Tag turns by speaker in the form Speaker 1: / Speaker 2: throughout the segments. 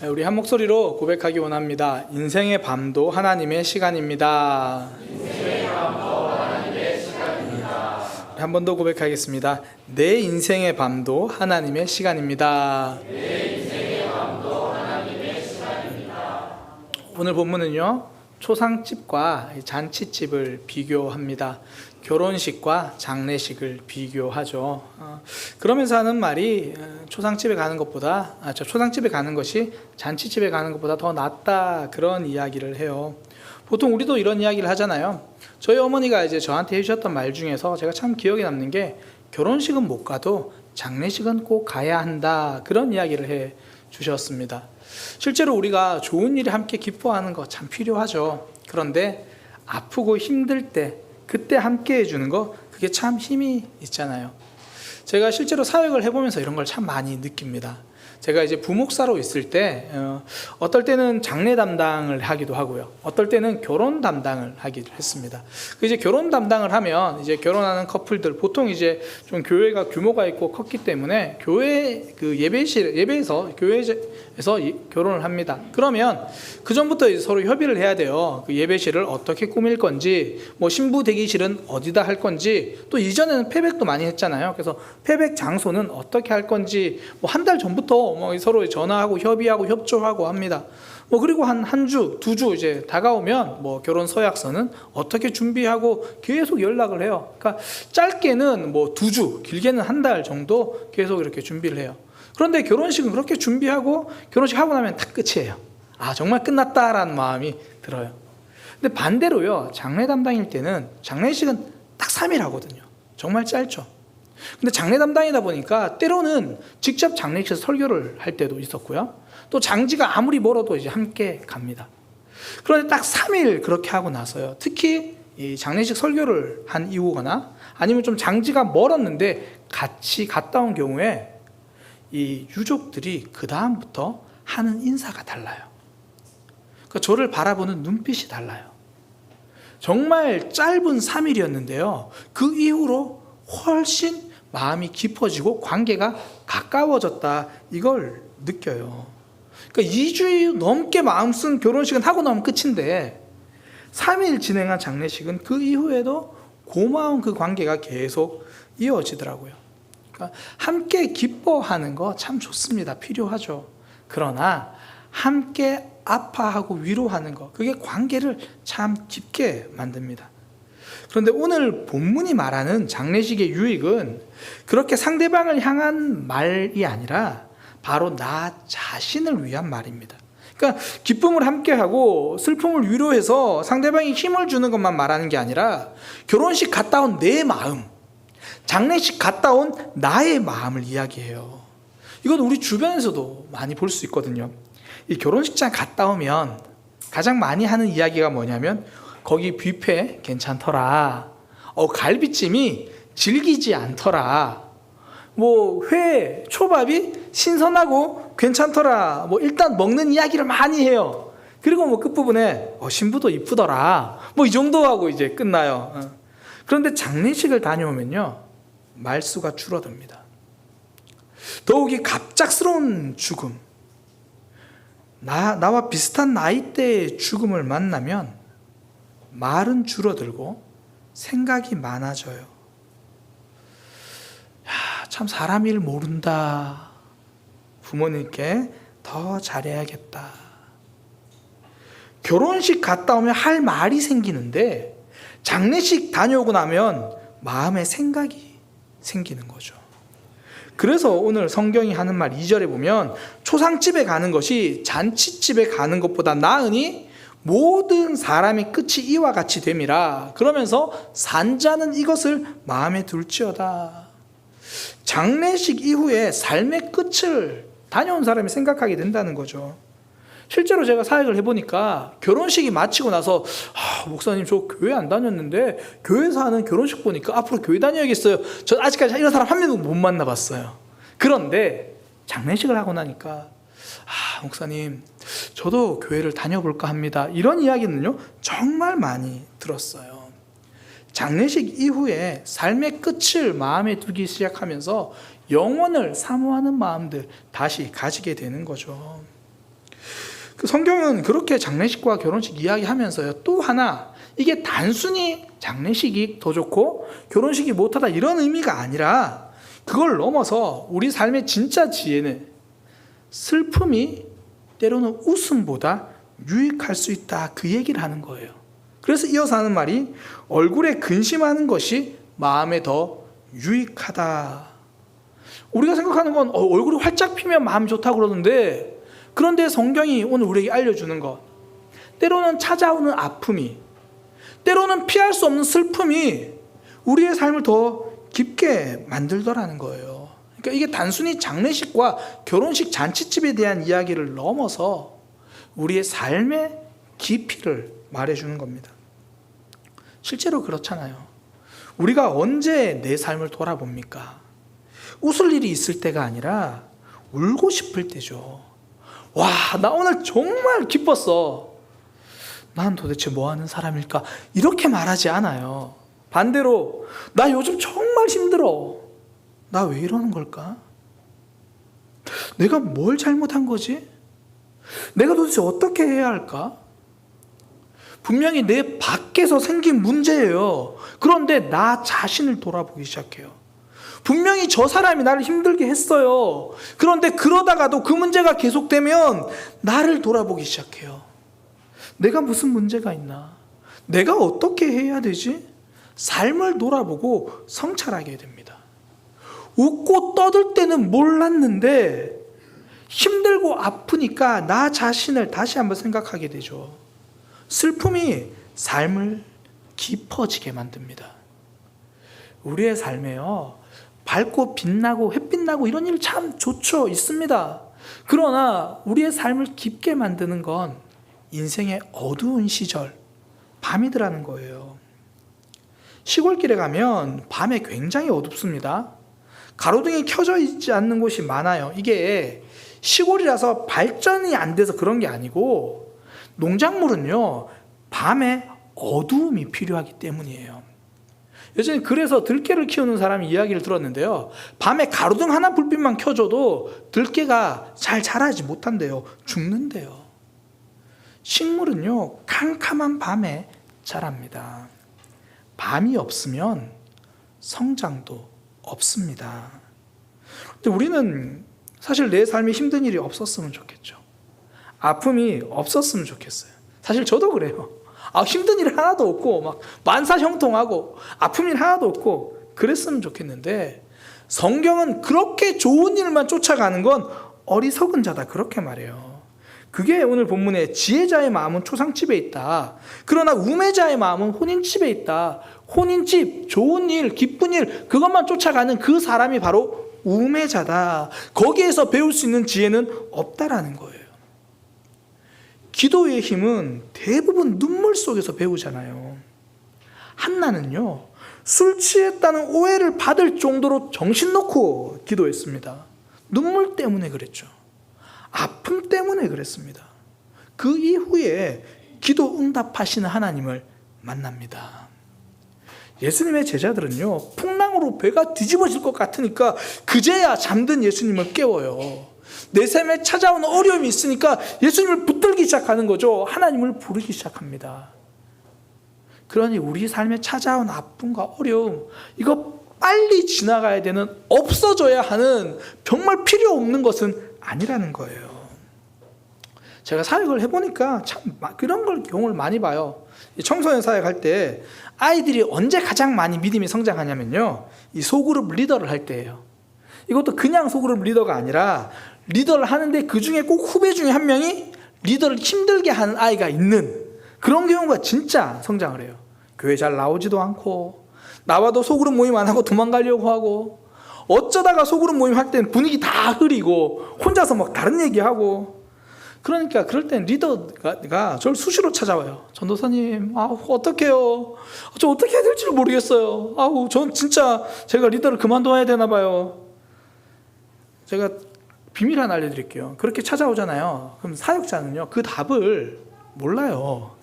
Speaker 1: 우리 한 목소리로 고백하기 원합니다. 인생의 밤도 하나님의 시간입니다. 한 번 더 고백하겠습니다. 내 인생의 밤도 하나님의 시간입니다. 오늘 본문은요, 초상집과 잔치집을 비교합니다. 결혼식과 장례식을 비교하죠. 그러면서 하는 말이 초상집에 가는 것이 잔치집에 가는 것보다 더 낫다, 그런 이야기를 해요. 보통 우리도 이런 이야기를 하잖아요. 저희 어머니가 이제 저한테 해주셨던 말 중에서 제가 참 기억에 남는 게, 결혼식은 못 가도 장례식은 꼭 가야 한다, 그런 이야기를 해 주셨습니다. 실제로 우리가 좋은 일에 함께 기뻐하는 거 참 필요하죠. 그런데 아프고 힘들 때 그때 함께 해주는 거, 그게 참 힘이 있잖아요. 제가 실제로 사역을 해보면서 이런 걸 참 많이 느낍니다. 제가 이제 부목사로 있을 때 어떨 때는 장례 담당을 하기도 하고요, 어떨 때는 결혼 담당을 하기도 했습니다. 이제 결혼 담당을 하면 이제 결혼하는 커플들, 보통 이제 좀 교회가 규모가 있고 컸기 때문에 교회 그 예배에서 교회에서 결혼을 합니다. 그러면 그 전부터 이제 서로 협의를 해야 돼요. 그 예배실을 어떻게 꾸밀 건지, 뭐 신부 대기실은 어디다 할 건지, 또 이전에는 패백도 많이 했잖아요. 그래서 패백 장소는 어떻게 할 건지, 뭐 한 달 전부터 서로 전화하고 협의하고 협조하고 합니다. 그리고 한 주, 두 주 이제 다가오면 결혼 서약서는 어떻게 준비하고 계속 연락을 해요. 그러니까 짧게는 두 주, 길게는 한 달 정도 계속 이렇게 준비를 해요. 그런데 결혼식은 그렇게 준비하고 결혼식 하고 나면 딱 끝이에요. 정말 끝났다라는 마음이 들어요. 근데 반대로요, 장례 담당일 때는 장례식은 딱 3일 하거든요. 정말 짧죠. 근데 장례 담당이다 보니까 때로는 직접 장례식에서 설교를 할 때도 있었고요, 또 장지가 아무리 멀어도 이제 함께 갑니다. 그런데 딱 3일 그렇게 하고 나서요, 특히 이 장례식 설교를 한 이후거나 아니면 좀 장지가 멀었는데 같이 갔다 온 경우에 이 유족들이 그 다음부터 하는 인사가 달라요. 그러니까 저를 바라보는 눈빛이 달라요. 정말 짧은 3일이었는데요, 그 이후로 훨씬 마음이 깊어지고 관계가 가까워졌다, 이걸 느껴요. 그러니까 2주 넘게 마음 쓴 결혼식은 하고 나면 끝인데 3일 진행한 장례식은 그 이후에도 고마운 그 관계가 계속 이어지더라고요. 그러니까 함께 기뻐하는 거 참 좋습니다. 필요하죠. 그러나 함께 아파하고 위로하는 거, 그게 관계를 참 깊게 만듭니다. 그런데 오늘 본문이 말하는 장례식의 유익은 그렇게 상대방을 향한 말이 아니라 바로 나 자신을 위한 말입니다. 그러니까 기쁨을 함께하고 슬픔을 위로해서 상대방이 힘을 주는 것만 말하는 게 아니라, 결혼식 갔다 온 내 마음, 장례식 갔다 온 나의 마음을 이야기해요. 이건 우리 주변에서도 많이 볼 수 있거든요. 이 결혼식장 갔다 오면 가장 많이 하는 이야기가 뭐냐면, 거기 뷔페 괜찮더라, 갈비찜이 질기지 않더라, 회, 초밥이 신선하고 괜찮더라, 일단 먹는 이야기를 많이 해요. 그리고 끝부분에 신부도 이쁘더라, 이 정도 하고 이제 끝나요. 그런데 장례식을 다녀오면요, 말수가 줄어듭니다. 더욱이 갑작스러운 죽음, 나와 비슷한 나이대의 죽음을 만나면 말은 줄어들고 생각이 많아져요. 참 사람 일 모른다, 부모님께 더 잘해야겠다. 결혼식 갔다 오면 할 말이 생기는데 장례식 다녀오고 나면 마음에 생각이 생기는 거죠. 그래서 오늘 성경이 하는 말 2절에 보면, 초상집에 가는 것이 잔치집에 가는 것보다 나으니 모든 사람의 끝이 이와 같이 됨이라. 그러면서 산자는 이것을 마음에 둘지어다. 장례식 이후에 삶의 끝을 다녀온 사람이 생각하게 된다는 거죠. 실제로 제가 사역을 해보니까 결혼식이 마치고 나서 목사님 저 교회 안 다녔는데 교회에서 하는 결혼식 보니까 앞으로 교회 다녀야겠어요. 저 아직까지 이런 사람 한 명도 못 만나봤어요. 그런데 장례식을 하고 나니까 목사님 저도 교회를 다녀볼까 합니다, 이런 이야기는요 정말 많이 들었어요. 장례식 이후에 삶의 끝을 마음에 두기 시작하면서 영원을 사모하는 마음들 다시 가지게 되는 거죠. 그 성경은 그렇게 장례식과 결혼식 이야기하면서요, 또 하나, 이게 단순히 장례식이 더 좋고 결혼식이 못하다 이런 의미가 아니라 그걸 넘어서 우리 삶의 진짜 지혜는 슬픔이 때로는 웃음보다 유익할 수 있다, 그 얘기를 하는 거예요. 그래서 이어서 하는 말이 얼굴에 근심하는 것이 마음에 더 유익하다. 우리가 생각하는 건 얼굴이 활짝 피면 마음이 좋다고 그러는데, 그런데 성경이 오늘 우리에게 알려주는 것, 때로는 찾아오는 아픔이, 때로는 피할 수 없는 슬픔이 우리의 삶을 더 깊게 만들더라는 거예요. 그러니까 이게 단순히 장례식과 결혼식 잔치집에 대한 이야기를 넘어서 우리의 삶의 깊이를 말해주는 겁니다. 실제로 그렇잖아요. 우리가 언제 내 삶을 돌아봅니까? 웃을 일이 있을 때가 아니라 울고 싶을 때죠. 와, 나 오늘 정말 기뻤어. 난 도대체 뭐 하는 사람일까? 이렇게 말하지 않아요. 반대로, 나 요즘 정말 힘들어. 나 왜 이러는 걸까? 내가 뭘 잘못한 거지? 내가 도대체 어떻게 해야 할까? 분명히 내 밖에서 생긴 문제예요. 그런데 나 자신을 돌아보기 시작해요. 분명히 저 사람이 나를 힘들게 했어요. 그런데 그러다가도 그 문제가 계속되면 나를 돌아보기 시작해요. 내가 무슨 문제가 있나? 내가 어떻게 해야 되지? 삶을 돌아보고 성찰하게 됩니다. 웃고 떠들 때는 몰랐는데 힘들고 아프니까 나 자신을 다시 한번 생각하게 되죠. 슬픔이 삶을 깊어지게 만듭니다. 우리의 삶에요, 밝고 빛나고 햇빛 나고 이런 일 참 좋죠, 있습니다. 그러나 우리의 삶을 깊게 만드는 건 인생의 어두운 시절, 밤이더라는 거예요. 시골길에 가면 밤에 굉장히 어둡습니다. 가로등이 켜져 있지 않는 곳이 많아요. 이게 시골이라서 발전이 안 돼서 그런 게 아니고, 농작물은요, 밤에 어두움이 필요하기 때문이에요. 예전에 그래서 들깨를 키우는 사람이 이야기를 들었는데요, 밤에 가로등 하나 불빛만 켜줘도 들깨가 잘 자라지 못한대요. 죽는데요. 식물은요, 캄캄한 밤에 자랍니다. 밤이 없으면 성장도 없습니다. 근데 우리는 사실 내 삶에 힘든 일이 없었으면 좋겠죠. 아픔이 없었으면 좋겠어요. 사실 저도 그래요. 힘든 일 하나도 없고 막 만사형통하고 아픈 일 하나도 없고 그랬으면 좋겠는데, 성경은 그렇게 좋은 일만 쫓아가는 건 어리석은 자다, 그렇게 말해요. 그게 오늘 본문에 지혜자의 마음은 초상집에 있다, 그러나 우매자의 마음은 혼인집에 있다. 혼인집, 좋은 일, 기쁜 일, 그것만 쫓아가는 그 사람이 바로 우매자다. 거기에서 배울 수 있는 지혜는 없다라는 거예요. 기도의 힘은 대부분 눈물 속에서 배우잖아요. 한나는요, 술 취했다는 오해를 받을 정도로 정신 놓고 기도했습니다. 눈물 때문에 그랬죠. 아픔 때문에 그랬습니다. 그 이후에 기도 응답하시는 하나님을 만납니다. 예수님의 제자들은요, 풍랑으로 배가 뒤집어질 것 같으니까 그제야 잠든 예수님을 깨워요. 내 삶에 찾아오는 어려움이 있으니까 예수님을 붙들기 시작하는 거죠. 하나님을 부르기 시작합니다. 그러니 우리 삶에 찾아온 아픔과 어려움, 이거 빨리 지나가야 되는, 없어져야 하는, 정말 필요 없는 것은 아니라는 거예요. 제가 사역을 해보니까 참 그런 걸 경험을 많이 봐요. 청소년 사역할 때 아이들이 언제 가장 많이 믿음이 성장하냐면요, 이 소그룹 리더를 할 때예요. 이것도 그냥 소그룹 리더가 아니라 리더를 하는데 그 중에 꼭 후배 중에 한 명이 리더를 힘들게 하는 아이가 있는 그런 경우가 진짜 성장을 해요. 교회 잘 나오지도 않고, 나와도 소그룹 모임 안 하고 도망가려고 하고, 어쩌다가 소그룹 모임 할 때는 분위기 다 흐리고 혼자서 막 다른 얘기하고. 그러니까 그럴 땐 리더가 저를 수시로 찾아와요. 전도사님, 어떡해요? 저 어떻게 해야 될지 모르겠어요. 전 진짜 제가 리더를 그만둬야 되나 봐요. 제가 비밀 하나 알려드릴게요. 그렇게 찾아오잖아요. 그럼 사역자는요, 그 답을 몰라요.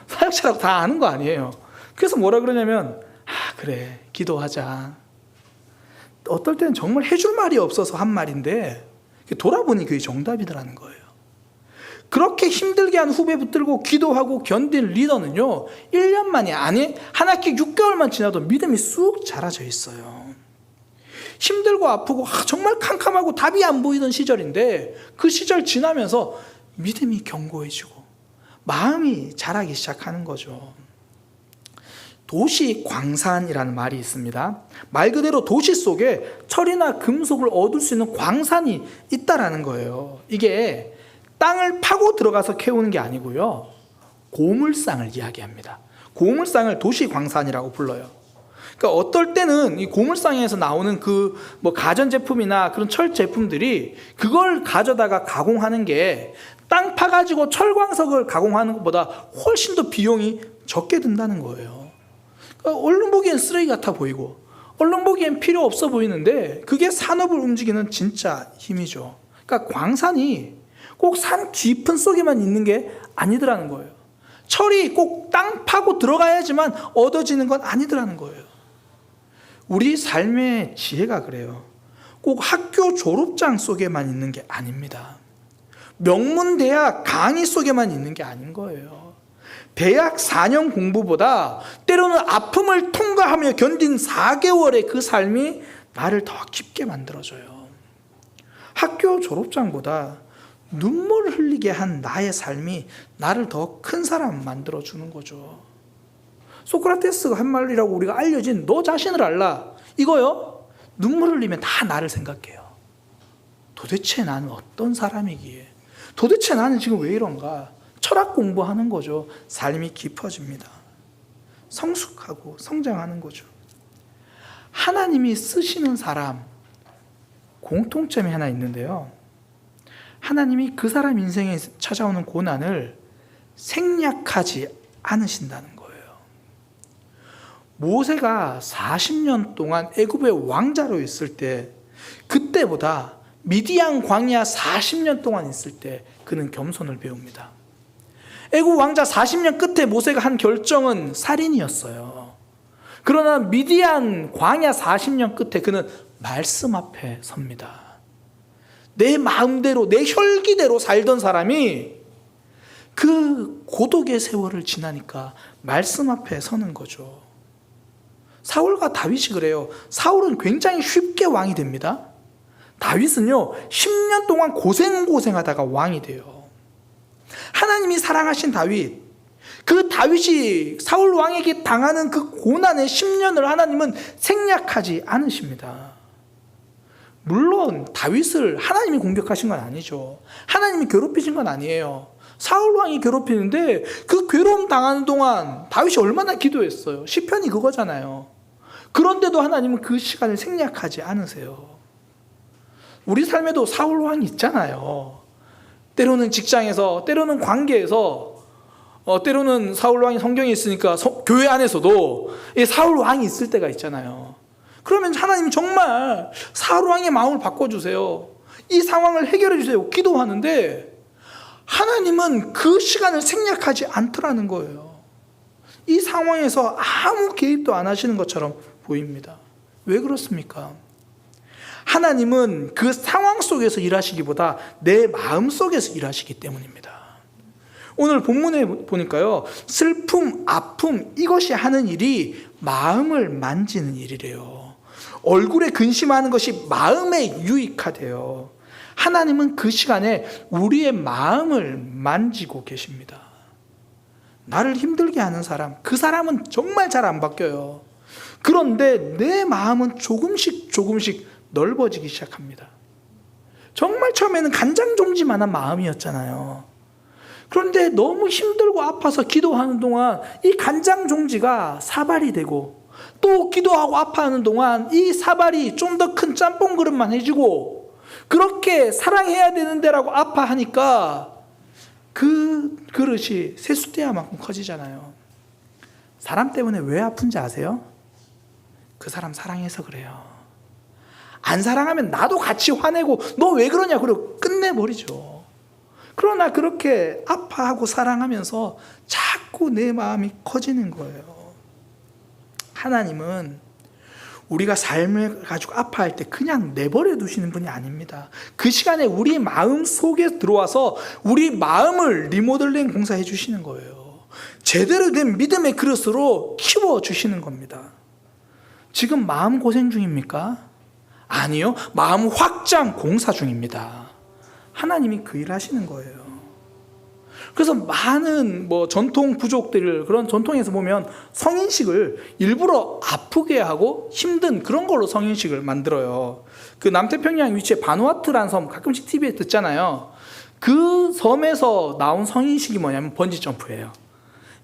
Speaker 1: 사역자라고 다 아는 거 아니에요. 그래서 뭐라 그러냐면, 그래, 기도하자. 어떨 때는 정말 해줄 말이 없어서 한 말인데 돌아보니 그게 정답이더라는 거예요. 그렇게 힘들게 한 후배 붙들고 기도하고 견딘 리더는요, 1년 만에, 아니 한 학기 6개월만 지나도 믿음이 쑥 자라져 있어요. 힘들고 아프고 정말 캄캄하고 답이 안 보이던 시절인데 그 시절 지나면서 믿음이 견고해지고 마음이 자라기 시작하는 거죠. 도시 광산이라는 말이 있습니다. 말 그대로 도시 속에 철이나 금속을 얻을 수 있는 광산이 있다라는 거예요. 이게 땅을 파고 들어가서 캐오는 게 아니고요, 고물상을 이야기합니다. 고물상을 도시 광산이라고 불러요. 그러니까 어떨 때는 이 고물상에서 나오는 그 뭐 가전 제품이나 그런 철 제품들이 그걸 가져다가 가공하는 게 땅 파가지고 철광석을 가공하는 것보다 훨씬 더 비용이 적게 든다는 거예요. 그러니까 얼른 보기엔 쓰레기 같아 보이고 얼른 보기엔 필요 없어 보이는데 그게 산업을 움직이는 진짜 힘이죠. 그러니까 광산이 꼭 산 깊은 속에만 있는 게 아니더라는 거예요. 철이 꼭 땅 파고 들어가야지만 얻어지는 건 아니더라는 거예요. 우리 삶의 지혜가 그래요. 꼭 학교 졸업장 속에만 있는 게 아닙니다. 명문대학 강의 속에만 있는 게 아닌 거예요. 대학 4년 공부보다 때로는 아픔을 통과하며 견딘 4개월의 그 삶이 나를 더 깊게 만들어줘요. 학교 졸업장보다 눈물을 흘리게 한 나의 삶이 나를 더 큰 사람 만들어주는 거죠. 소크라테스가 한 말이라고 우리가 알려진 너 자신을 알라, 이거요, 눈물 흘리면 다 나를 생각해요. 도대체 나는 어떤 사람이기에, 도대체 나는 지금 왜 이런가, 철학 공부하는 거죠. 삶이 깊어집니다. 성숙하고 성장하는 거죠. 하나님이 쓰시는 사람 공통점이 하나 있는데요, 하나님이 그 사람 인생에 찾아오는 고난을 생략하지 않으신다는 거예요. 모세가 40년 동안 애굽의 왕자로 있을 때, 그때보다 미디안 광야 40년 동안 있을 때 그는 겸손을 배웁니다. 애굽 왕자 40년 끝에 모세가 한 결정은 살인이었어요. 그러나 미디안 광야 40년 끝에 그는 말씀 앞에 섭니다. 내 마음대로 내 혈기대로 살던 사람이 그 고독의 세월을 지나니까 말씀 앞에 서는 거죠. 사울과 다윗이 그래요. 사울은 굉장히 쉽게 왕이 됩니다. 다윗은요 10년 동안 고생하다가 왕이 돼요. 하나님이 사랑하신 다윗, 그 다윗이 사울 왕에게 당하는 그 고난의 10년을 하나님은 생략하지 않으십니다. 물론 다윗을 하나님이 공격하신 건 아니죠. 하나님이 괴롭히신 건 아니에요. 사울 왕이 괴롭히는데 그 괴로움 당하는 동안 다윗이 얼마나 기도했어요. 시편이 그거잖아요. 그런데도 하나님은 그 시간을 생략하지 않으세요. 우리 삶에도 사울 왕이 있잖아요. 때로는 직장에서, 때로는 관계에서, 때로는 사울 왕이 성경에 있으니까 교회 안에서도 사울 왕이 있을 때가 있잖아요. 그러면 하나님 정말 사울 왕의 마음을 바꿔주세요. 이 상황을 해결해 주세요. 기도하는데 하나님은 그 시간을 생략하지 않더라는 거예요. 이 상황에서 아무 개입도 안 하시는 것처럼 보입니다. 왜 그렇습니까? 하나님은 그 상황 속에서 일하시기보다 내 마음 속에서 일하시기 때문입니다. 오늘 본문에 보니까요, 슬픔, 아픔, 이것이 하는 일이 마음을 만지는 일이래요. 얼굴에 근심하는 것이 마음에 유익하대요. 하나님은 그 시간에 우리의 마음을 만지고 계십니다. 나를 힘들게 하는 사람, 그 사람은 정말 잘 안 바뀌어요. 그런데 내 마음은 조금씩 넓어지기 시작합니다. 정말 처음에는 간장종지만한 마음이었잖아요. 그런데 너무 힘들고 아파서 기도하는 동안 이 간장종지가 사발이 되고, 또 기도하고 아파하는 동안 이 사발이 좀 더 큰 짬뽕 그릇만 해주고, 그렇게 사랑해야 되는데라고 아파하니까 그 그릇이 세숫대야만큼 커지잖아요. 사람 때문에 왜 아픈지 아세요? 그 사람 사랑해서 그래요. 안 사랑하면 나도 같이 화내고 너 왜 그러냐 그러고 끝내버리죠. 그러나 그렇게 아파하고 사랑하면서 자꾸 내 마음이 커지는 거예요. 하나님은 우리가 삶을 가지고 아파할 때 그냥 내버려 두시는 분이 아닙니다. 그 시간에 우리 마음 속에 들어와서 우리 마음을 리모델링 공사해 주시는 거예요. 제대로 된 믿음의 그릇으로 키워주시는 겁니다. 지금 마음 고생 중입니까? 아니요. 마음 확장 공사 중입니다. 하나님이 그 일 하시는 거예요. 그래서 많은 전통 부족들, 그런 전통에서 보면 성인식을 일부러 아프게 하고 힘든 그런 걸로 성인식을 만들어요. 그 남태평양 위치에 바누아투라는 섬 가끔씩 TV에 듣잖아요. 그 섬에서 나온 성인식이 뭐냐면 번지 점프예요.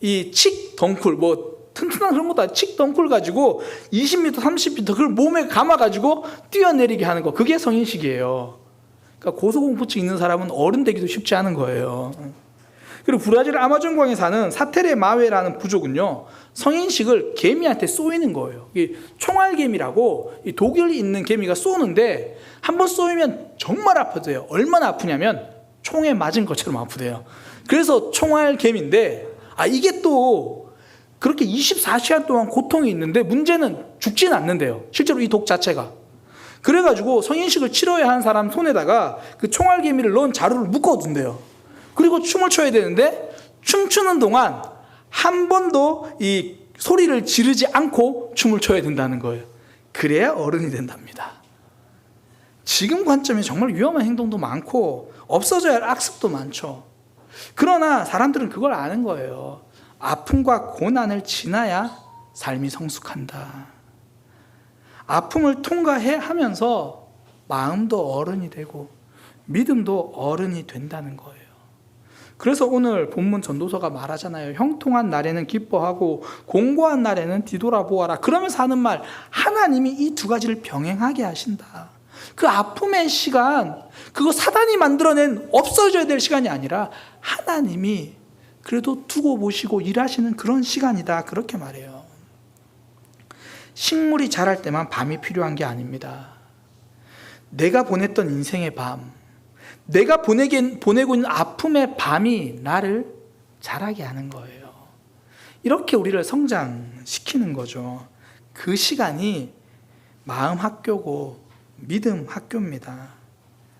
Speaker 1: 이 칙 덩쿨, 튼튼한 그런 것도 아니고 칙 덩쿨 가지고 20m, 30m 그걸 몸에 감아가지고 뛰어내리게 하는 거, 그게 성인식이에요. 그러니까 고소공포증 있는 사람은 어른 되기도 쉽지 않은 거예요. 그리고 브라질 아마존강에 사는 사테레 마웨라는 부족은요, 성인식을 개미한테 쏘이는 거예요. 이 총알개미라고 이 독이 있는 개미가 쏘는데 한번 쏘이면 정말 아프대요. 얼마나 아프냐면 총에 맞은 것처럼 아프대요. 그래서 총알개미인데, 이게 또 그렇게 24시간 동안 고통이 있는데 문제는 죽지는 않는데요. 실제로 이 독 자체가. 그래가지고 성인식을 치러야 하는 사람 손에다가 그 총알개미를 넣은 자루를 묶어둔대요. 그리고 춤을 춰야 되는데 춤추는 동안 한 번도 이 소리를 지르지 않고 춤을 춰야 된다는 거예요. 그래야 어른이 된답니다. 지금 관점에 정말 위험한 행동도 많고 없어져야 할 악습도 많죠. 그러나 사람들은 그걸 아는 거예요. 아픔과 고난을 지나야 삶이 성숙한다. 아픔을 통과해 하면서 마음도 어른이 되고 믿음도 어른이 된다는 거예요. 그래서 오늘 본문 전도서가 말하잖아요. 형통한 날에는 기뻐하고 공고한 날에는 뒤돌아보아라. 그러면서 하는 말, 하나님이 이 두 가지를 병행하게 하신다. 그 아픔의 시간, 그거 사단이 만들어낸 없어져야 될 시간이 아니라 하나님이 그래도 두고 보시고 일하시는 그런 시간이다. 그렇게 말해요. 식물이 자랄 때만 밤이 필요한 게 아닙니다. 내가 보냈던 인생의 밤, 내가 보내고 있는 아픔의 밤이 나를 자라게 하는 거예요. 이렇게 우리를 성장시키는 거죠. 그 시간이 마음 학교고 믿음 학교입니다.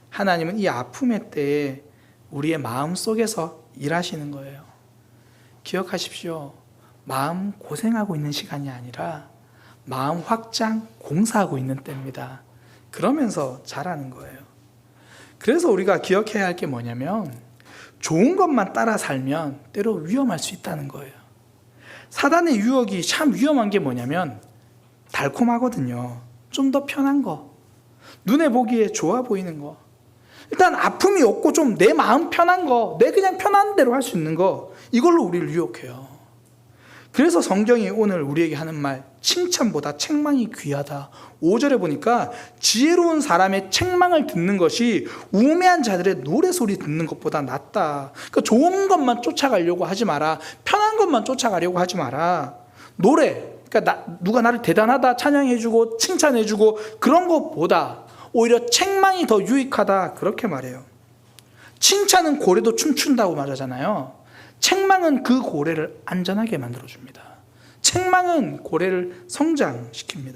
Speaker 1: 하나님은 이 아픔의 때에 우리의 마음 속에서 일하시는 거예요. 기억하십시오. 마음 고생하고 있는 시간이 아니라 마음 확장 공사하고 있는 때입니다. 그러면서 자라는 거예요. 그래서 우리가 기억해야 할 게 뭐냐면 좋은 것만 따라 살면 때로 위험할 수 있다는 거예요. 사단의 유혹이 참 위험한 게 뭐냐면 달콤하거든요. 좀 더 편한 거, 눈에 보기에 좋아 보이는 거, 일단 아픔이 없고 좀 내 마음 편한 거, 내 그냥 편한 대로 할 수 있는 거, 이걸로 우리를 유혹해요. 그래서 성경이 오늘 우리에게 하는 말, 칭찬보다 책망이 귀하다. 5절에 보니까 지혜로운 사람의 책망을 듣는 것이 우매한 자들의 노래소리 듣는 것보다 낫다. 그러니까 좋은 것만 쫓아가려고 하지 마라. 편한 것만 쫓아가려고 하지 마라. 노래, 그러니까 누가 나를 대단하다 찬양해주고 칭찬해주고 그런 것보다 오히려 책망이 더 유익하다. 그렇게 말해요. 칭찬은 고래도 춤춘다고 말하잖아요. 책망은 그 고래를 안전하게 만들어줍니다. 책망은 고래를 성장시킵니다.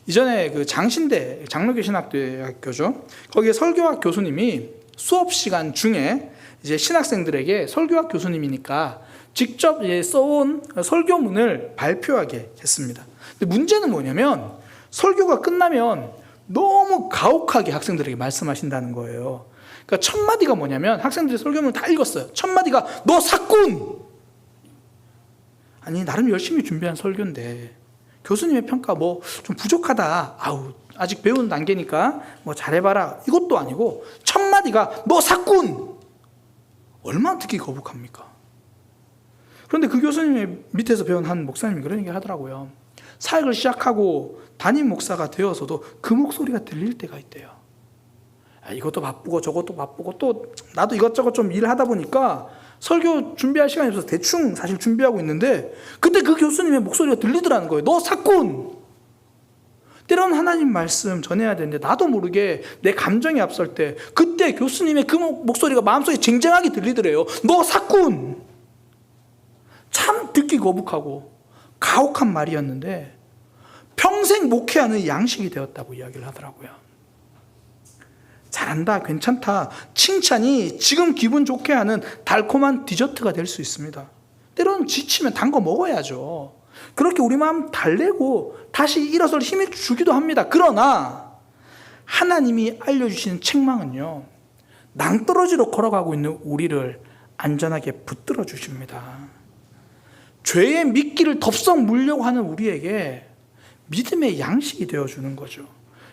Speaker 1: 이전에 그 장신대, 장로교 신학교죠. 거기에 설교학 교수님이 수업 시간 중에 이제 신학생들에게 설교학 교수님이니까 직접 써온 설교문을 발표하게 했습니다. 근데 문제는 뭐냐면 설교가 끝나면 너무 가혹하게 학생들에게 말씀하신다는 거예요. 그러니까 첫 마디가 뭐냐면 학생들이 설교문을 다 읽었어요. 첫 마디가 너 사꾼! 아니 나름 열심히 준비한 설교인데 교수님의 평가 좀 부족하다. 아직 배우는 단계니까 잘해봐라. 이것도 아니고 첫 마디가 너 사꾼! 얼마나 듣기 거북합니까? 그런데 그 교수님의 밑에서 배운 한 목사님이 그런 얘기를 하더라고요. 사역을 시작하고 담임 목사가 되어서도 그 목소리가 들릴 때가 있대요. 이것도 바쁘고 저것도 바쁘고 또 나도 이것저것 좀 일하다 보니까 설교 준비할 시간이 없어서 대충 사실 준비하고 있는데 그때 그 교수님의 목소리가 들리더라는 거예요. 너 사꾼! 때로는 하나님 말씀 전해야 되는데 나도 모르게 내 감정이 앞설 때 그때 교수님의 그 목소리가 마음속에 쟁쟁하게 들리더래요. 너 사꾼! 참 듣기 거북하고 가혹한 말이었는데 평생 목회하는 양식이 되었다고 이야기를 하더라고요. 잘한다, 괜찮다, 칭찬이 지금 기분 좋게 하는 달콤한 디저트가 될 수 있습니다. 때로는 지치면 단 거 먹어야죠. 그렇게 우리 마음 달래고 다시 일어설 힘을 주기도 합니다. 그러나 하나님이 알려주시는 책망은요, 낭떠러지로 걸어가고 있는 우리를 안전하게 붙들어 주십니다. 죄의 미끼를 덥석 물려고 하는 우리에게 믿음의 양식이 되어주는 거죠.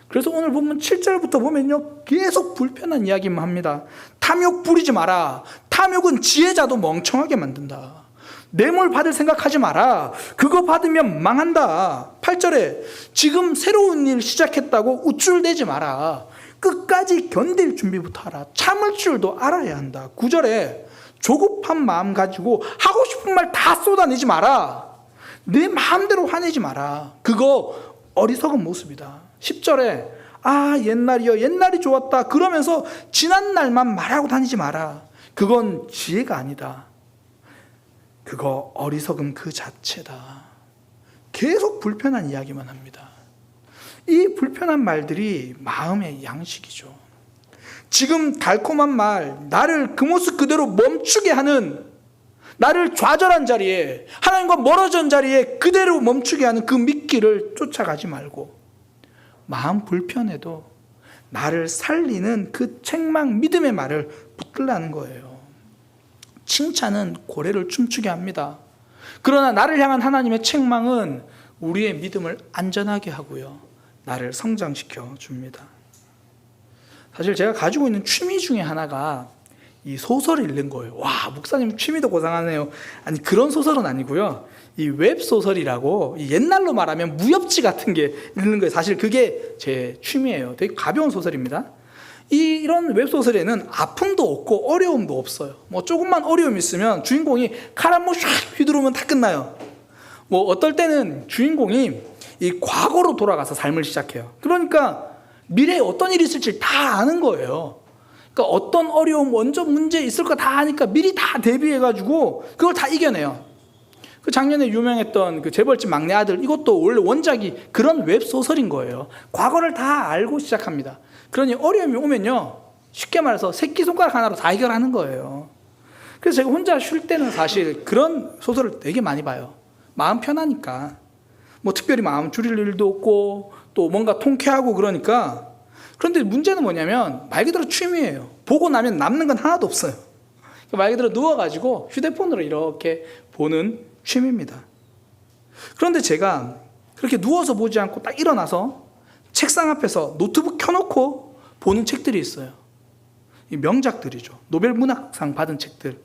Speaker 1: 그래서 오늘 보면 7절부터 보면요, 계속 불편한 이야기만 합니다. 탐욕 부리지 마라. 탐욕은 지혜자도 멍청하게 만든다. 뇌물 받을 생각하지 마라. 그거 받으면 망한다. 8절에 지금 새로운 일 시작했다고 우쭐대지 마라. 끝까지 견딜 준비부터 하라. 참을 줄도 알아야 한다. 9절에 조급한 마음 가지고 하고 싶은 말 다 쏟아내지 마라. 내 마음대로 화내지 마라. 그거 어리석은 모습이다. 10절에 아, 옛날이요, 옛날이 좋았다 그러면서 지난 날만 말하고 다니지 마라. 그건 지혜가 아니다. 그거 어리석음 그 자체다. 계속 불편한 이야기만 합니다. 이 불편한 말들이 마음의 양식이죠. 지금 달콤한 말, 나를 그 모습 그대로 멈추게 하는, 나를 좌절한 자리에, 하나님과 멀어진 자리에 그대로 멈추게 하는 그 미끼를 쫓아가지 말고, 마음 불편해도 나를 살리는 그 책망, 믿음의 말을 붙들라는 거예요. 칭찬은 고래를 춤추게 합니다. 그러나 나를 향한 하나님의 책망은 우리의 믿음을 안전하게 하고요, 나를 성장시켜 줍니다. 사실 제가 가지고 있는 취미 중에 하나가 이 소설을 읽는 거예요. 와, 목사님 취미도 고상하네요. 아니, 그런 소설은 아니고요, 이 웹소설이라고, 옛날로 말하면 무협지 같은 게 읽는 거예요. 사실 그게 제 취미예요. 되게 가벼운 소설입니다. 이런 웹소설에는 아픔도 없고 어려움도 없어요. 뭐 조금만 어려움이 있으면 주인공이 칼 한 번 휙 휘두르면 다 끝나요. 뭐 어떨 때는 주인공이 이 과거로 돌아가서 삶을 시작해요. 그러니까 미래에 어떤 일이 있을지 다 아는 거예요. 그러니까 어떤 어려움, 먼저 문제 있을 거 다 아니까 미리 다 대비해가지고 그걸 다 이겨내요. 그 작년에 유명했던 그 재벌집 막내 아들, 이것도 원래 원작이 그런 웹소설인 거예요. 과거를 다 알고 시작합니다. 그러니 어려움이 오면요, 쉽게 말해서 새끼손가락 하나로 다 해결하는 거예요. 그래서 제가 혼자 쉴 때는 사실 그런 소설을 되게 많이 봐요. 마음 편하니까. 뭐 특별히 마음 줄일 일도 없고 또 뭔가 통쾌하고 그러니까. 그런데 문제는 뭐냐면 말 그대로 취미예요. 보고 나면 남는 건 하나도 없어요. 말 그대로 누워가지고 휴대폰으로 이렇게 보는 취미입니다. 그런데 제가 그렇게 누워서 보지 않고 딱 일어나서 책상 앞에서 노트북 켜놓고 보는 책들이 있어요. 이 명작들이죠. 노벨 문학상 받은 책들,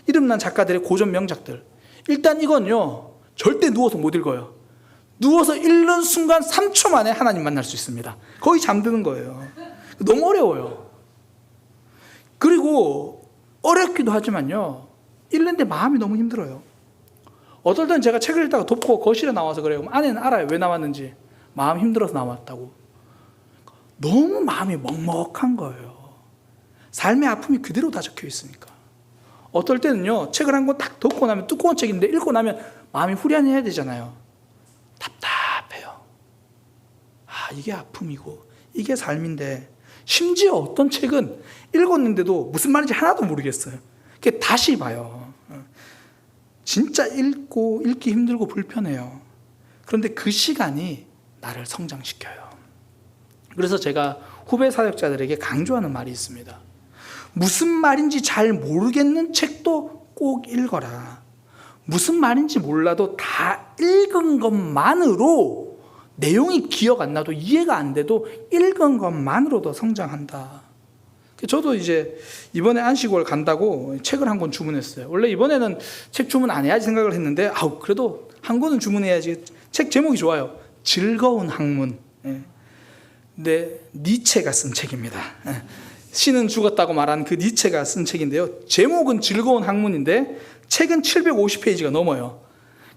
Speaker 1: 이름난 작가들의 고전 명작들. 일단 이건요, 절대 누워서 못 읽어요. 누워서 읽는 순간 3초 만에 하나님 만날 수 있습니다. 거의 잠드는 거예요. 너무 어려워요. 그리고 어렵기도 하지만요, 읽는데 마음이 너무 힘들어요. 어떨 땐 제가 책을 읽다가 덮고 거실에 나와서 그래요. 그럼 아내는 알아요, 왜 나왔는지. 마음 힘들어서 나왔다고. 너무 마음이 먹먹한 거예요. 삶의 아픔이 그대로 다 적혀 있으니까. 어떨 때는요, 책을 한 권 딱 덮고 나면, 두꺼운 책인데 읽고 나면 마음이 후련해야 되잖아요. 답답해요. 아, 이게 아픔이고 이게 삶인데, 심지어 어떤 책은 읽었는데도 무슨 말인지 하나도 모르겠어요. 그게 다시 봐요. 진짜 읽기 힘들고 불편해요. 그런데 그 시간이 나를 성장시켜요. 그래서 제가 후배 사역자들에게 강조하는 말이 있습니다. 무슨 말인지 잘 모르겠는 책도 꼭 읽어라. 무슨 말인지 몰라도 다 읽은 것만으로, 내용이 기억 안 나도 이해가 안 돼도 읽은 것만으로도 성장한다. 저도 이제 이번에 안식월 간다고 책을 한 권 주문했어요. 원래 이번에는 책 주문 안 해야지 생각을 했는데, 그래도 한 권은 주문해야지. 책 제목이 좋아요. 즐거운 학문. 네, 니체가 쓴 책입니다. 신은 죽었다고 말한 그 니체가 쓴 책인데요, 제목은 즐거운 학문인데 책은 750페이지가 넘어요.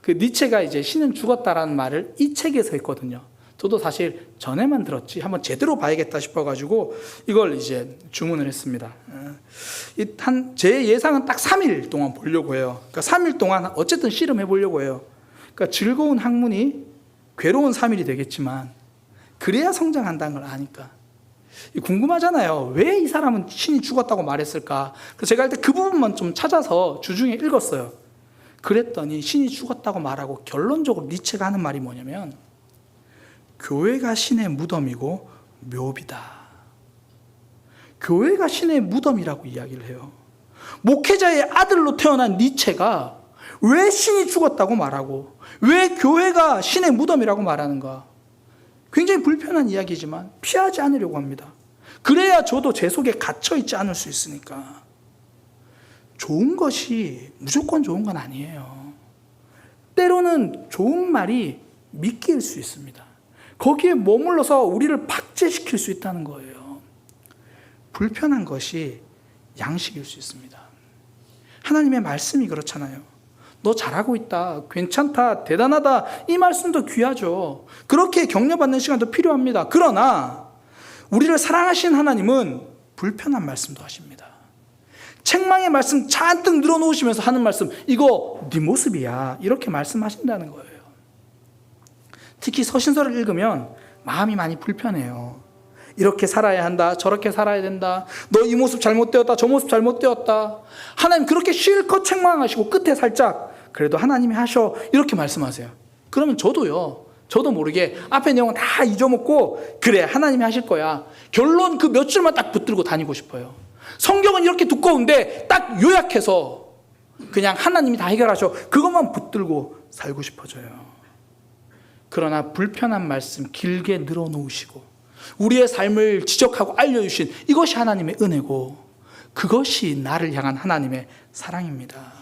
Speaker 1: 그 니체가 이제 신은 죽었다라는 말을 이 책에서 했거든요. 저도 사실 전에만 들었지 한번 제대로 봐야겠다 싶어가지고 이걸 이제 주문을 했습니다. 제 예상은 딱 3일 동안 보려고 해요. 그러니까 3일 동안 어쨌든 씨름해 보려고 해요. 그러니까 즐거운 학문이 괴로운 3일이 되겠지만 그래야 성장한다는 걸 아니까. 궁금하잖아요. 왜 이 사람은 신이 죽었다고 말했을까? 그래서 제가 할 때 그 부분만 좀 찾아서 주중에 읽었어요. 그랬더니 신이 죽었다고 말하고 결론적으로 니체가 하는 말이 뭐냐면 교회가 신의 무덤이고 묘비다. 교회가 신의 무덤이라고 이야기를 해요. 목회자의 아들로 태어난 니체가 왜 신이 죽었다고 말하고 왜 교회가 신의 무덤이라고 말하는가? 굉장히 불편한 이야기지만 피하지 않으려고 합니다. 그래야 저도 제 속에 갇혀있지 않을 수 있으니까. 좋은 것이 무조건 좋은 건 아니에요. 때로는 좋은 말이 미끼일 수 있습니다. 거기에 머물러서 우리를 박제시킬 수 있다는 거예요. 불편한 것이 양식일 수 있습니다. 하나님의 말씀이 그렇잖아요. 너 잘하고 있다, 괜찮다, 대단하다, 이 말씀도 귀하죠. 그렇게 격려받는 시간도 필요합니다. 그러나 우리를 사랑하신 하나님은 불편한 말씀도 하십니다. 책망의 말씀 잔뜩 늘어놓으시면서 하는 말씀, 이거 네 모습이야, 이렇게 말씀하신다는 거예요. 특히 서신서를 읽으면 마음이 많이 불편해요. 이렇게 살아야 한다, 저렇게 살아야 된다, 너 이 모습 잘못되었다, 저 모습 잘못되었다. 하나님 그렇게 실컷 책망하시고 끝에 살짝 그래도 하나님이 하셔, 이렇게 말씀하세요. 그러면 저도 모르게 앞에 내용은 다 잊어먹고 그래 하나님이 하실 거야, 결론 그 몇 줄만 딱 붙들고 다니고 싶어요. 성경은 이렇게 두꺼운데 딱 요약해서 그냥 하나님이 다 해결하셔, 그것만 붙들고 살고 싶어져요. 그러나 불편한 말씀 길게 늘어놓으시고 우리의 삶을 지적하고 알려주신 이것이 하나님의 은혜고 그것이 나를 향한 하나님의 사랑입니다.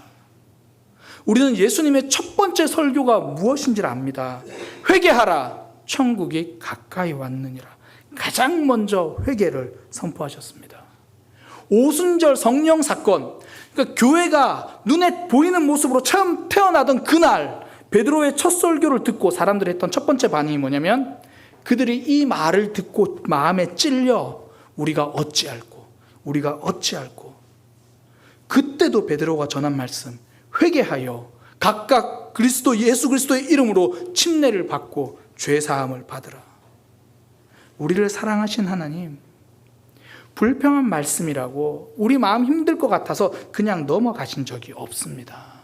Speaker 1: 우리는 예수님의 첫 번째 설교가 무엇인지를 압니다. 회개하라, 천국이 가까이 왔느니라. 가장 먼저 회개를 선포하셨습니다. 오순절 성령 사건, 그러니까 교회가 눈에 보이는 모습으로 처음 태어나던 그날 베드로의 첫 설교를 듣고 사람들이 했던 첫 번째 반응이 뭐냐면 그들이 이 말을 듣고 마음에 찔려 우리가 어찌할꼬. 그때도 베드로가 전한 말씀, 회개하여 각각 예수 그리스도의 이름으로 침례를 받고 죄사함을 받으라. 우리를 사랑하신 하나님, 불평한 말씀이라고 우리 마음 힘들 것 같아서 그냥 넘어가신 적이 없습니다.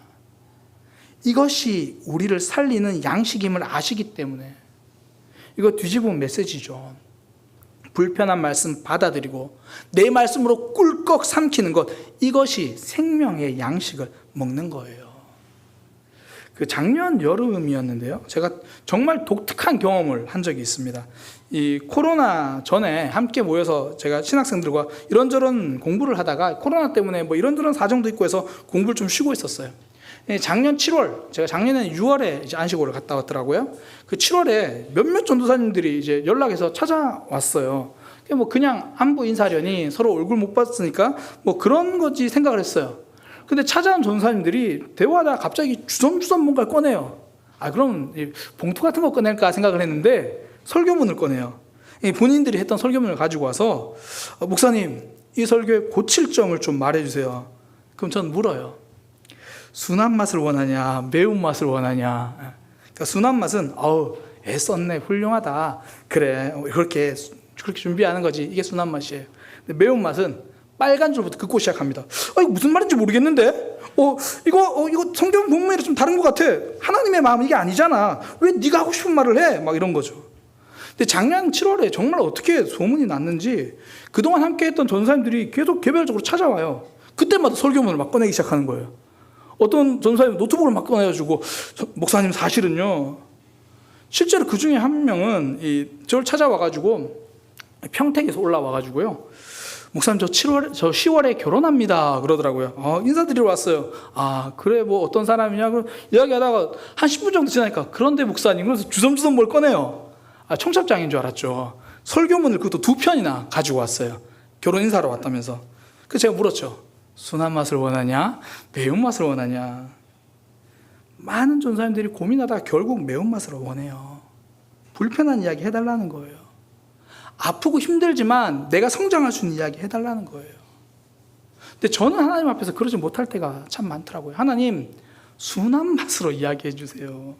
Speaker 1: 이것이 우리를 살리는 양식임을 아시기 때문에 이거 뒤집은 메시지죠. 불편한 말씀 받아들이고 내 말씀으로 꿀꺽 삼키는 것, 이것이 생명의 양식을 먹는 거예요. 그 작년 여름이었는데요, 제가 정말 독특한 경험을 한 적이 있습니다. 이 코로나 전에 함께 모여서 제가 신학생들과 이런저런 공부를 하다가 코로나 때문에 뭐 이런저런 사정도 있고 해서 공부를 좀 쉬고 있었어요. 작년 7월, 제가 작년에 6월에 이제 안식월을 갔다 왔더라고요. 그 7월에 몇몇 전도사님들이 이제 연락해서 찾아왔어요. 뭐 그냥 안부 인사하려니 서로 얼굴 못 봤으니까 뭐 그런 거지 생각을 했어요. 근데 찾아온 전도사님들이 대화하다가 갑자기 주섬주섬 뭔가를 꺼내요. 그럼 봉투 같은 거 꺼낼까 생각을 했는데 설교문을 꺼내요. 본인들이 했던 설교문을 가지고 와서 목사님, 이 설교의 고칠 점을 좀 말해주세요. 그럼 저는 물어요. 순한 맛을 원하냐, 매운 맛을 원하냐. 그러니까 순한 맛은 애썼네, 훌륭하다, 그래, 그렇게 준비하는 거지, 이게 순한 맛이에요. 근데 매운 맛은 빨간 줄부터 긋고 시작합니다. 이거 무슨 말인지 모르겠는데, 이거 성경 본문이랑 좀 다른 것 같아. 하나님의 마음은 이게 아니잖아. 왜 네가 하고 싶은 말을 해? 막 이런 거죠. 근데 작년 7월에 정말 어떻게 소문이 났는지 그동안 함께했던 전사님들이 계속 개별적으로 찾아와요. 그때마다 설교문을 막 꺼내기 시작하는 거예요. 어떤 전사님 노트북을 막 꺼내가지고, 목사님 사실은요, 실제로 그 중에 한 명은 저를 찾아와가지고 평택에서 올라와가지고요, 목사님 저 10월에 결혼합니다 그러더라고요. 인사드리러 왔어요. 그래, 뭐 어떤 사람이냐 이야기하다가 한 10분 정도 지나니까, 그런데 목사님, 그래서 주섬주섬 뭘 꺼내요. 청첩장인 줄 알았죠. 설교문을 그것도 2편이나 가지고 왔어요. 결혼 인사하러 왔다면서. 그래서 제가 물었죠. 순한 맛을 원하냐, 매운맛을 원하냐. 많은 전사님들이 고민하다가 결국 매운맛을 원해요. 불편한 이야기 해달라는 거예요. 아프고 힘들지만 내가 성장할 수 있는 이야기 해달라는 거예요. 근데 저는 하나님 앞에서 그러지 못할 때가 참 많더라고요. 하나님, 순한 맛으로 이야기해 주세요.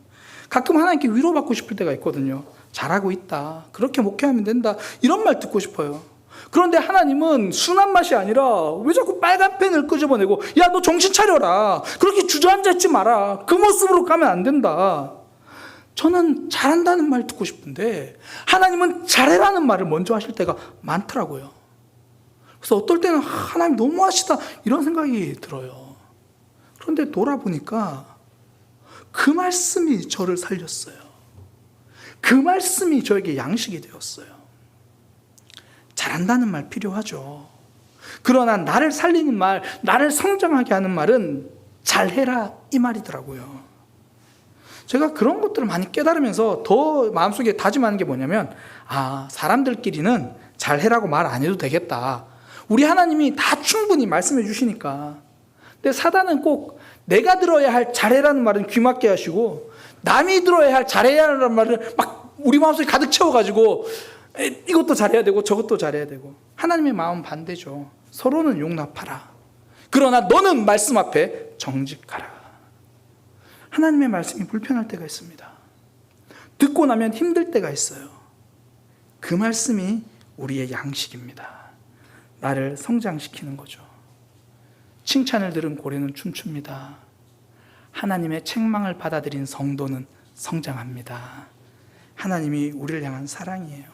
Speaker 1: 가끔 하나님께 위로받고 싶을 때가 있거든요. 잘하고 있다. 그렇게 목회하면 된다. 이런 말 듣고 싶어요. 그런데 하나님은 순한 맛이 아니라 왜 자꾸 빨간 펜을 끄집어내고 야, 너 정신 차려라. 그렇게 주저앉아 있지 마라. 그 모습으로 가면 안 된다. 저는 잘한다는 말 듣고 싶은데 하나님은 잘해라는 말을 먼저 하실 때가 많더라고요. 그래서 어떨 때는 하나님 너무하시다 이런 생각이 들어요. 그런데 돌아보니까 그 말씀이 저를 살렸어요. 그 말씀이 저에게 양식이 되었어요. 잘한다는 말 필요하죠. 그러나 나를 살리는 말, 나를 성장하게 하는 말은 잘해라 이 말이더라고요. 제가 그런 것들을 많이 깨달으면서 더 마음속에 다짐하는 게 뭐냐면 사람들끼리는 잘해라고 말 안 해도 되겠다. 우리 하나님이 다 충분히 말씀해 주시니까. 근데 사단은 꼭 내가 들어야 할 잘해라는 말은 귀 막게 하시고 남이 들어야 할 잘해야 하는 말을 막 우리 마음속에 가득 채워가지고 이것도 잘해야 되고 저것도 잘해야 되고. 하나님의 마음은 반대죠. 서로는 용납하라. 그러나 너는 말씀 앞에 정직하라. 하나님의 말씀이 불편할 때가 있습니다. 듣고 나면 힘들 때가 있어요. 그 말씀이 우리의 양식입니다. 나를 성장시키는 거죠. 칭찬을 들은 고래는 춤춥니다. 하나님의 책망을 받아들인 성도는 성장합니다. 하나님이 우리를 향한 사랑이에요.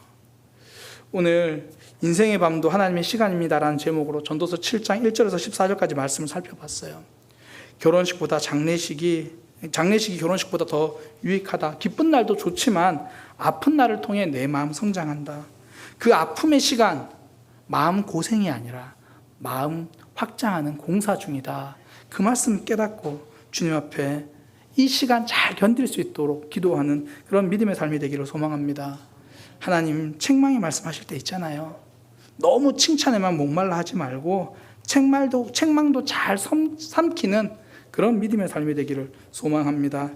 Speaker 1: 오늘 인생의 밤도 하나님의 시간입니다라는 제목으로 전도서 7장 1절에서 14절까지 말씀을 살펴봤어요. 결혼식보다 장례식이 결혼식보다 더 유익하다. 기쁜 날도 좋지만 아픈 날을 통해 내 마음 성장한다. 그 아픔의 시간, 마음 고생이 아니라 마음 확장하는 공사 중이다. 그 말씀 깨닫고 주님 앞에 이 시간 잘 견딜 수 있도록 기도하는 그런 믿음의 삶이 되기를 소망합니다. 하나님 책망이 말씀하실 때 있잖아요. 너무 칭찬에만 목말라 하지 말고 책망도 잘 삼키는 그런 믿음의 삶이 되기를 소망합니다.